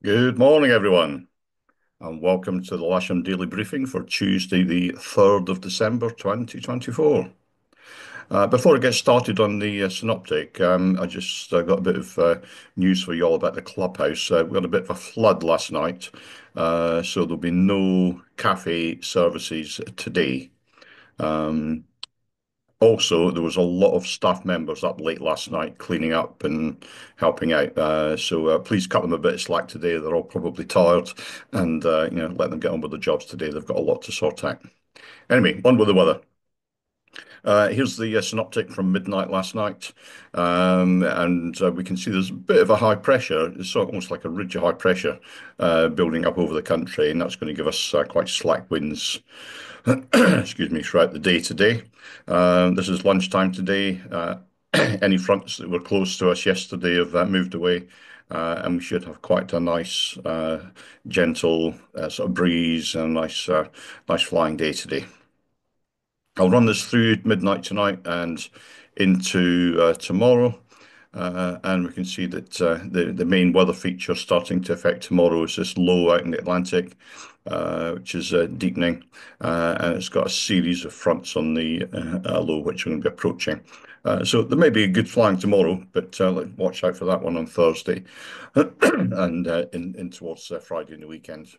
Good morning, everyone, and welcome to the Lasham Daily Briefing for Tuesday, the 3rd of December, 2024. Before I get started on the synoptic, I just got a bit of news for you all about the clubhouse. We had a bit of a flood last night, so there'll be no cafe services today. Um, Also, there was a lot of staff members up late last night cleaning up and helping out. So please cut them a bit of slack today. They're all probably tired, and let them get on with the jobs today. They've got a lot to sort out. Anyway, on with the weather. Here's the synoptic from midnight last night, and we can see there's a bit of a high pressure. It's sort of almost like a ridge of high pressure building up over the country, and that's going to give us quite slack winds excuse me, throughout the day today. This is lunchtime today. Any fronts that were close to us yesterday have moved away, and we should have quite a nice, gentle sort of breeze and nice flying day today. I'll run this through midnight tonight and into tomorrow. And we can see that the main weather feature starting to affect tomorrow is this low out in the Atlantic, which is deepening, and it's got a series of fronts on the low which we're going to be approaching. So there may be a good flying tomorrow, but watch out for that one on Thursday and in towards Friday and the weekend.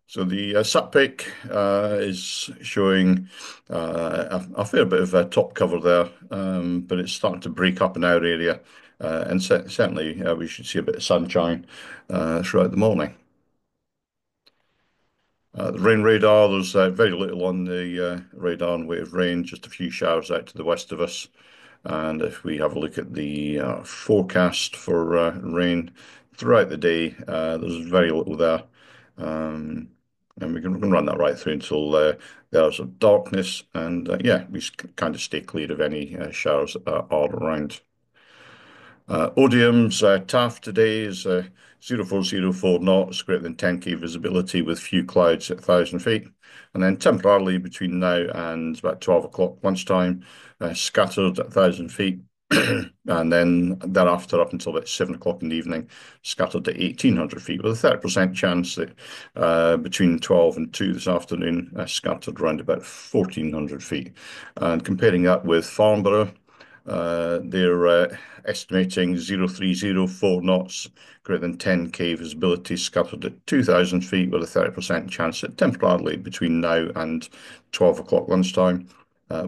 So the SatPic is showing a fair bit of top cover there, but it's starting to break up in our area, and certainly we should see a bit of sunshine throughout the morning. The rain radar, there's very little on the radar in way of rain, just a few showers out to the west of us. And if we have a look at the forecast for rain throughout the day, there's very little there. Um, and we can run that right through until the hours of darkness. And yeah, we kind of stay clear of any showers that are around. Odium's TAF today is 0404 knots, greater than 10K visibility with few clouds at 1,000 feet. And then temporarily between now and about 12 o'clock lunchtime, scattered at 1,000 feet. And then thereafter, up until about 7 o'clock in the evening, scattered at 1,800 feet, with a 30% chance that between 12 and 2 this afternoon, scattered around about 1,400 feet. And comparing that with Farnborough, they're estimating 0304 knots, greater than 10K visibility, scattered at 2,000 feet with a 30% chance at temporarily between now and 12 o'clock lunchtime,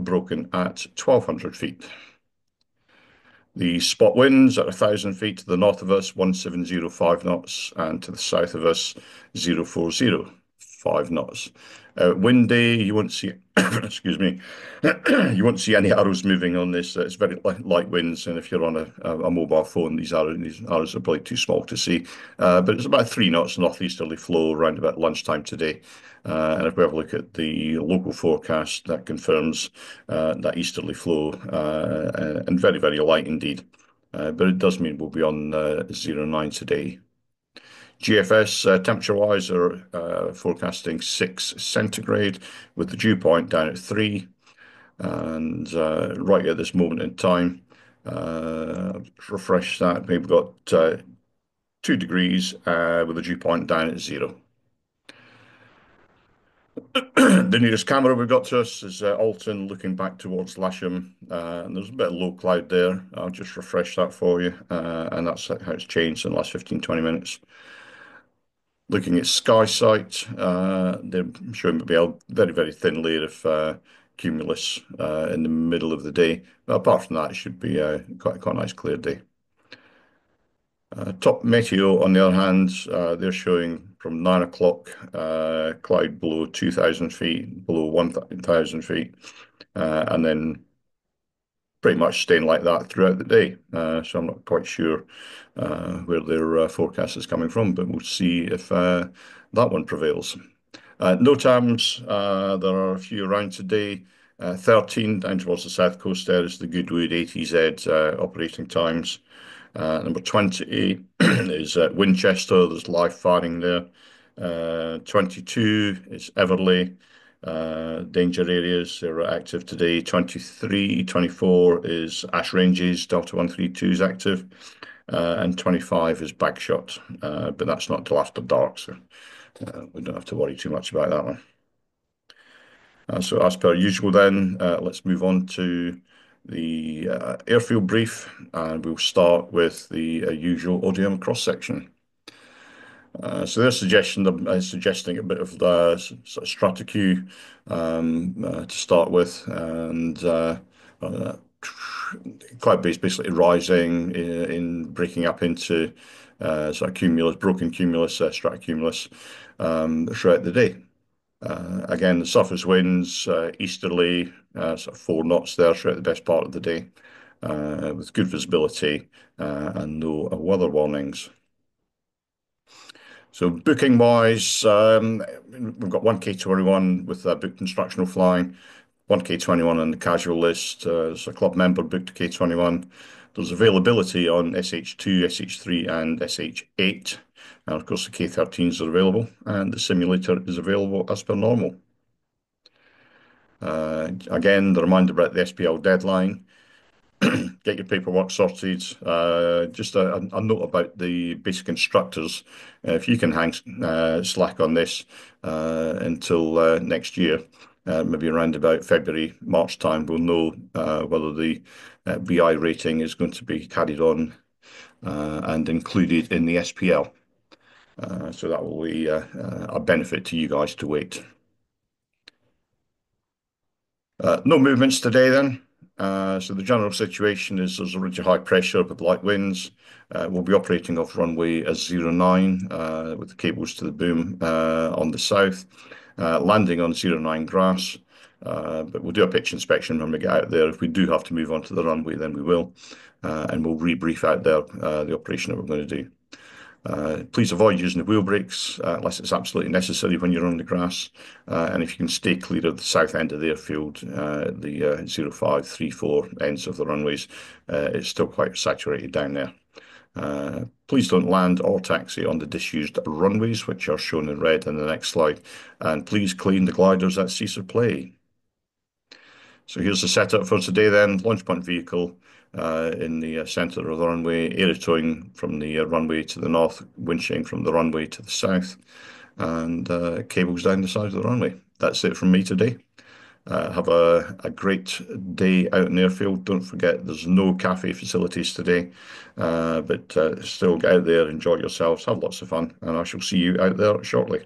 broken at 1,200 feet. The spot winds at 1,000 feet to the north of us, 1705 knots, and to the south of us, 0405 knots. Windy, you won't see, excuse me, you won't see any arrows moving on this. It's very light winds, and if you're on a mobile phone, these arrows are probably too small to see. But it's about 3 knots northeasterly flow around about lunchtime today. And if we have a look at the local forecast, that confirms that easterly flow and very, very light indeed. But it does mean we'll be on 09 today. GFS temperature-wise are forecasting 6 centigrade with the dew point down at 3. And right at this moment in time, refresh that, we've got 2 degrees with the dew point down at 0. The nearest camera we've got to us is Alton looking back towards Lasham, and there's a bit of low cloud there. I'll just refresh that for you, and that's how it's changed in the last 15-20 minutes. Looking at SkySight, they're showing maybe a very, very thin layer of cumulus in the middle of the day. But apart from that, it should be quite a nice clear day. Top Meteo, on the other hand, they're showing from 9 o'clock, cloud below 2,000 feet, below 1,000 feet, and then pretty much staying like that throughout the day. So I'm not quite sure where their forecast is coming from, but we'll see if that one prevails. NOTAMs, there are a few around today. 13 down towards the south coast there is the Goodwood ATZ operating times. Number 20 is Winchester, there's live firing there. 22 is Everley. Danger areas are active today. 23, 24 is Ash Ranges, Delta 132 is active. and 25 is bag shot, but that's not till after dark, so we don't have to worry too much about that one. So as per usual then, let's move on to the airfield brief, and we'll start with the usual ODM cross-section. So their suggestion is suggesting a bit of the sort of strata queue to start with, and uh, cloud base basically rising in breaking up into sort of cumulus, broken cumulus, stratocumulus throughout the day. Again, the surface winds easterly, sort of 4 knots there throughout the best part of the day, with good visibility and no weather warnings. So booking wise, we've got one K21 with booked instructional flying, one K21 on the casual list. As a club member booked K21. There's availability on SH2, SH3, and SH8. And of course, the K13s are available, and the simulator is available as per normal. Again, the reminder about the SPL deadline. Get your paperwork sorted. Just a note about the basic instructors. If you can hang slack on this until next year, maybe around about February, March time, we'll know whether the BI rating is going to be carried on and included in the SPL. So that will be a benefit to you guys to wait. No movements today then. So the general situation is there's a ridge of high pressure with light winds. We'll be operating off runway as 09 with the cables to the boom on the south, landing on 09 grass. But we'll do a pitch inspection when we get out there. If we do have to move on to the runway, then we will. And we'll rebrief out there the operation that we're going to do. Please avoid using the wheel brakes unless it's absolutely necessary when you're on the grass. And if you can stay clear of the south end of the airfield, the 05, 3, 4 ends of the runways, it's still quite saturated down there. Please don't land or taxi on the disused runways, which are shown in red in the next slide. And please clean the gliders at cease of play. So here's the setup for today then. Launch point vehicle in the center of the runway, aero towing from the runway to the north, winching from the runway to the south, and cables down the side of the runway. That's it from me today. Have a great day out in the airfield. Don't forget there's no cafe facilities today, but still get out there, enjoy yourselves, have lots of fun, and I shall see you out there shortly.